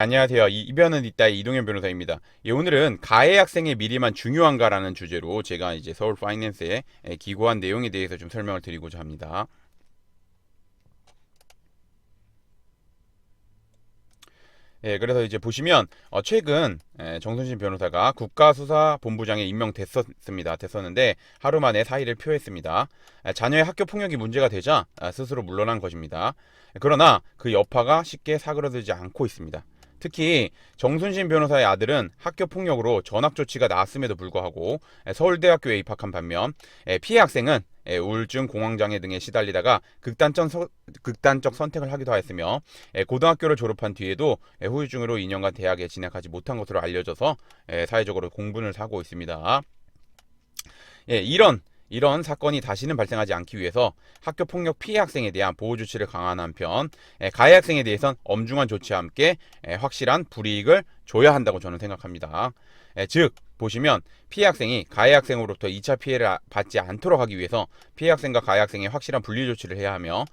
안녕하세요. 이변은 있다의 이동현 변호사입니다. 예, 오늘은 가해 학생의 미래만 중요한가라는 주제로 제가 이제 서울 파이낸스에 기고한 내용에 대해서 좀 설명을 드리고자 합니다. 예, 그래서 이제 보시면 최근 정순신 변호사가 국가수사본부장에 됐었는데 하루 만에 사의를 표했습니다. 자녀의 학교 폭력이 문제가 되자 스스로 물러난 것입니다. 그러나 그 여파가 쉽게 사그러들지 않고 있습니다. 특히 정순신 변호사의 아들은 학교 폭력으로 전학 조치가 나왔음에도 불구하고 서울대학교에 입학한 반면 피해 학생은 우울증, 공황장애 등에 시달리다가 극단적 선택을 하기도 하였으며 고등학교를 졸업한 뒤에도 후유증으로 2년간 대학에 진학하지 못한 것으로 알려져서 사회적으로 공분을 사고 있습니다. 이런 사건이 다시는 발생하지 않기 위해서 학교 폭력 피해 학생에 대한 보호 조치를 강화하는 한편 가해 학생에 대해선 엄중한 조치와 함께 확실한 불이익을 줘야 한다고 저는 생각합니다. 즉 보시면 피해 학생이 가해 학생으로부터 2차 피해를 받지 않도록 하기 위해서 피해 학생과 가해 학생의 확실한 분리 조치를 해야 하며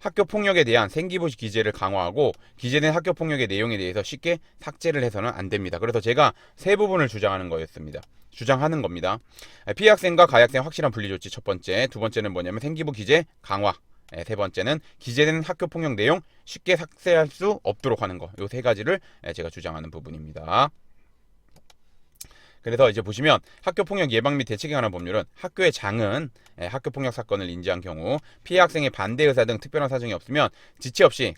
학교 폭력에 대한 생기부 기재를 강화하고 기재된 학교 폭력의 내용에 대해서 쉽게 삭제를 해서는 안 됩니다. 그래서 제가 세 부분을 주장하는 겁니다. 피해 학생과 가해 학생 확실한 분리 조치 첫 번째, 두 번째는 뭐냐면 생기부 기재 강화, 세 번째는 기재된 학교 폭력 내용 쉽게 삭제할 수 없도록 하는 거. 요 세 가지를 제가 주장하는 부분입니다. 그래서 이제 보시면 학교폭력 예방 및 대책에 관한 법률은 학교의 장은 학교폭력 사건을 인지한 경우 피해 학생의 반대 의사 등 특별한 사정이 없으면 지체 없이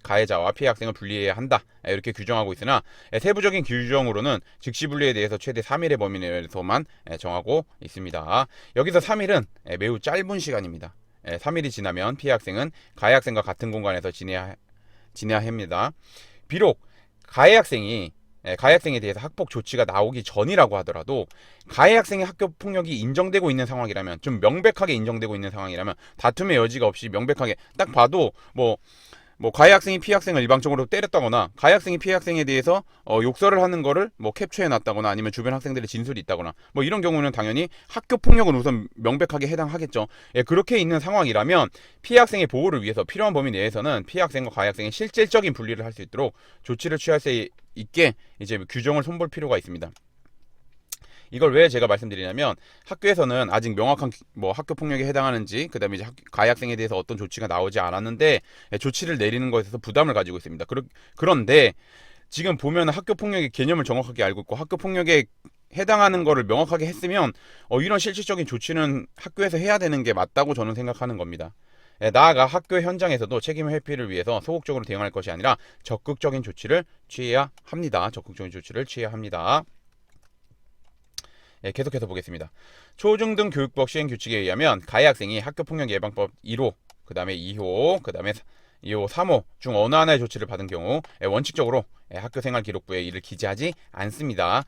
가해자와 피해 학생을 분리해야 한다. 이렇게 규정하고 있으나 세부적인 규정으로는 즉시 분리에 대해서 최대 3일의 범위 내에서만 정하고 있습니다. 여기서 3일은 매우 짧은 시간입니다. 3일이 지나면 피해 학생은 가해 학생과 같은 공간에서 지내야 합니다. 비록 가해 학생에 대해서 학폭 조치가 나오기 전이라고 하더라도 가해 학생의 학교 폭력이 인정되고 있는 상황이라면, 좀 명백하게 인정되고 있는 상황이라면, 다툼의 여지가 없이 명백하게 딱 봐도 가해 학생이 피해 학생을 일방적으로 때렸다거나 가해 학생이 피해 학생에 대해서 욕설을 하는 거를 캡처해 놨다거나 아니면 주변 학생들의 진술이 있다거나 이런 경우는 당연히 학교 폭력은 우선 명백하게 해당하겠죠. 그렇게 있는 상황이라면 피해 학생의 보호를 위해서 필요한 범위 내에서는 피해 학생과 가해 학생의 실질적인 분리를 할 수 있도록 조치를 취할 수 있게 이제 규정을 손볼 필요가 있습니다. 이걸 왜 제가 말씀드리냐면 학교에서는 아직 명확한 학교 폭력에 해당하는지, 그다음에 이제 가해 학생에 대해서 어떤 조치가 나오지 않았는데 조치를 내리는 것에 서 부담을 가지고 있습니다. 그런데 지금 보면 학교 폭력의 개념을 정확하게 알고 있고 학교 폭력에 해당하는 거를 명확하게 했으면 이런 실질적인 조치는 학교에서 해야 되는 게 맞다고 저는 생각하는 겁니다. 나아가 학교 현장에서도 책임 회피를 위해서 소극적으로 대응할 것이 아니라 적극적인 조치를 취해야 합니다. 계속해서 보겠습니다. 초중등 교육법 시행규칙에 의하면 가해 학생이 학교폭력 예방법 1호, 그 다음에 2호, 그 다음에 2호, 3호 중 어느 하나의 조치를 받은 경우 원칙적으로 학교생활기록부에 이를 기재하지 않습니다.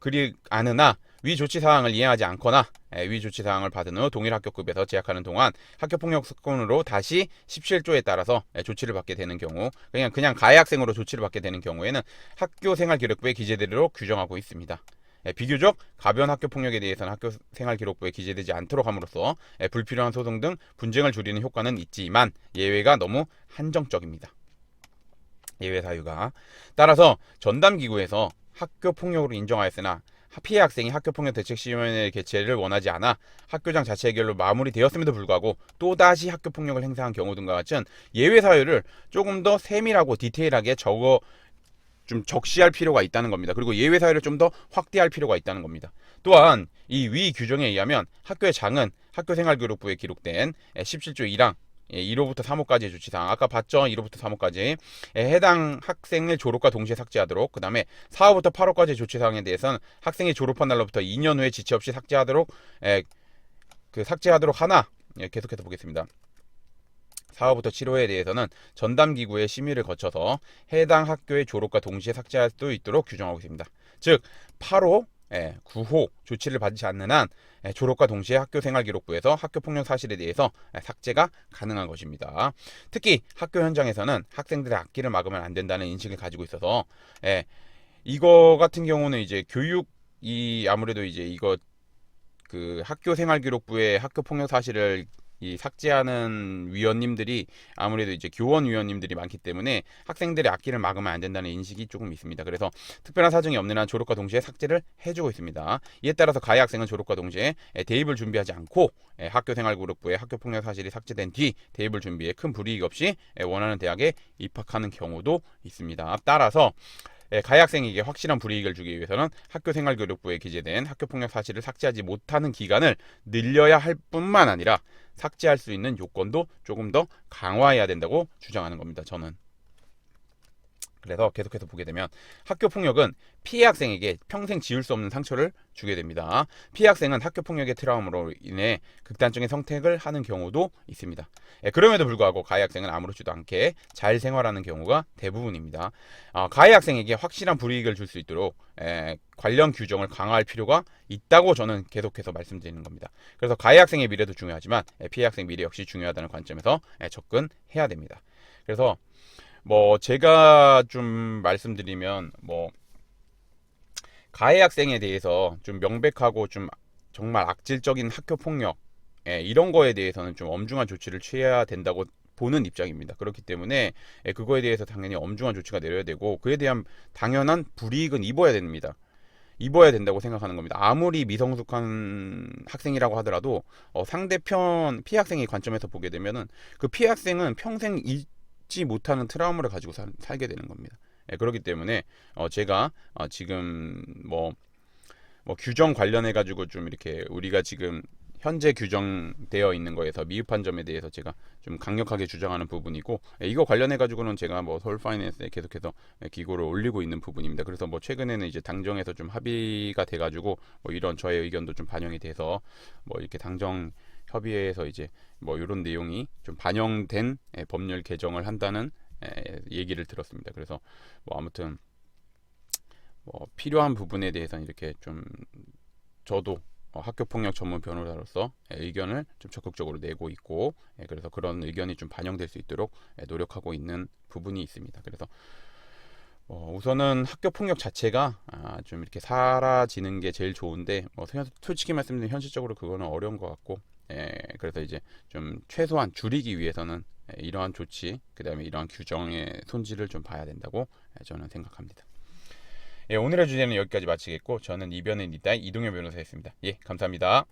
그리 않으나 위 조치 사항을 이행하지 않거나 위 조치 사항을 받은 후 동일 학교급에서 재학하는 동안 학교폭력 사건으로 다시 17조에 따라서 조치를 받게 되는 경우, 그냥 가해 학생으로 조치를 받게 되는 경우에는 학교생활기록부에 기재되도록 규정하고 있습니다. 비교적 가벼운 학교 폭력에 대해서는 학교생활기록부에 기재되지 않도록 함으로써 불필요한 소송 등 분쟁을 줄이는 효과는 있지만 예외가 너무 한정적입니다. 예외 사유가. 따라서 전담기구에서 학교폭력으로 인정하였으나 피해 학생이 학교폭력 대책심의회 개최를 원하지 않아 학교장 자체 해결로 마무리되었음에도 불구하고 또다시 학교폭력을 행사한 경우 등과 같은 예외 사유를 조금 더 세밀하고 디테일하게 좀 적시할 필요가 있다는 겁니다. 그리고 예외 사유를 좀 더 확대할 필요가 있다는 겁니다. 또한 이 위 규정에 의하면 학교의 장은 학교생활기록부에 기록된 17조 1항 1호부터 3호까지의 조치사항, 아까 봤죠? 1호부터 3호까지 해당 학생의 졸업과 동시에 삭제하도록, 그 다음에 4호부터 8호까지의 조치사항에 대해서는 학생이 졸업한 날로부터 2년 후에 지체 없이 삭제하도록 하나, 계속해서 보겠습니다. 4호부터 7호에 대해서는 전담기구의 심의를 거쳐서 해당 학교의 졸업과 동시에 삭제할 수 있도록 규정하고 있습니다. 즉 8호, 9호 조치를 받지 않는 한 졸업과 동시에 학교생활기록부에서 학교폭력 사실에 대해서 삭제가 가능한 것입니다. 특히 학교 현장에서는 학생들의 악기를 막으면 안 된다는 인식을 가지고 있어서 이거 같은 경우는 이제 아무래도 이제 이거 학교생활기록부에 학교폭력 사실을 이 삭제하는 위원님들이 아무래도 이제 교원 위원님들이 많기 때문에 학생들의 악기를 막으면 안 된다는 인식이 조금 있습니다. 그래서 특별한 사정이 없는 한 졸업과 동시에 삭제를 해주고 있습니다. 이에 따라서 가해 학생은 졸업과 동시에 대입을 준비하지 않고 학교생활그룹부에 학교폭력 사실이 삭제된 뒤 대입을 준비해 큰 불이익 없이 원하는 대학에 입학하는 경우도 있습니다. 따라서 가해 학생에게 확실한 불이익을 주기 위해서는 학교생활교육부에 기재된 학교폭력 사실을 삭제하지 못하는 기간을 늘려야 할 뿐만 아니라 삭제할 수 있는 요건도 조금 더 강화해야 된다고 주장하는 겁니다. 저는. 그래서 계속해서 보게 되면 학교폭력은 피해 학생에게 평생 지울 수 없는 상처를 주게 됩니다. 피해 학생은 학교폭력의 트라우마로 인해 극단적인 선택을 하는 경우도 있습니다. 그럼에도 불구하고 가해 학생은 아무렇지도 않게 잘 생활하는 경우가 대부분입니다. 가해 학생에게 확실한 불이익을 줄 수 있도록 관련 규정을 강화할 필요가 있다고 저는 계속해서 말씀드리는 겁니다. 그래서 가해 학생의 미래도 중요하지만 피해 학생 미래 역시 중요하다는 관점에서 접근해야 됩니다. 그래서 제가 좀 말씀드리면 가해 학생에 대해서 좀 명백하고 좀 정말 악질적인 학교 폭력 이런 거에 대해서는 좀 엄중한 조치를 취해야 된다고 보는 입장입니다. 그렇기 때문에 그거에 대해서 당연히 엄중한 조치가 내려야 되고 그에 대한 당연한 불이익은 입어야 됩니다. 입어야 된다고 생각하는 겁니다. 아무리 미성숙한 학생이라고 하더라도 상대편 피해 학생의 관점에서 보게 되면은 그 피해 학생은 평생 잊지 못하는 트라우마를 가지고 살게 되는 겁니다. 그렇기 때문에 제가 지금 규정 관련해 가지고 좀 이렇게 우리가 지금 현재 규정되어 있는 거에서 미흡한 점에 대해서 제가 좀 강력하게 주장하는 부분이고 이거 관련해 가지고는 제가 서울 파이낸스에 계속해서 기고를 올리고 있는 부분입니다. 그래서 최근에는 이제 당정에서 좀 합의가 돼 가지고 이런 저의 의견도 좀 반영이 돼서 이렇게 당정 협의회에서 이제 이런 내용이 좀 반영된 법률 개정을 한다는 얘기를 들었습니다. 그래서 아무튼 필요한 부분에 대해서는 이렇게 좀 저도 학교폭력 전문 변호사로서 의견을 좀 적극적으로 내고 있고 그래서 그런 의견이 좀 반영될 수 있도록 노력하고 있는 부분이 있습니다. 그래서 우선은 학교폭력 자체가 좀 이렇게 사라지는 게 제일 좋은데 솔직히 말씀드리면 현실적으로 그거는 어려운 것 같고 그래서 이제 좀 최소한 줄이기 위해서는 이러한 조치 그 다음에 이러한 규정의 손질을 좀 봐야 된다고 저는 생각합니다. 오늘의 주제는 여기까지 마치겠고 저는 이변의 리다의 이동현 변호사였습니다. 감사합니다.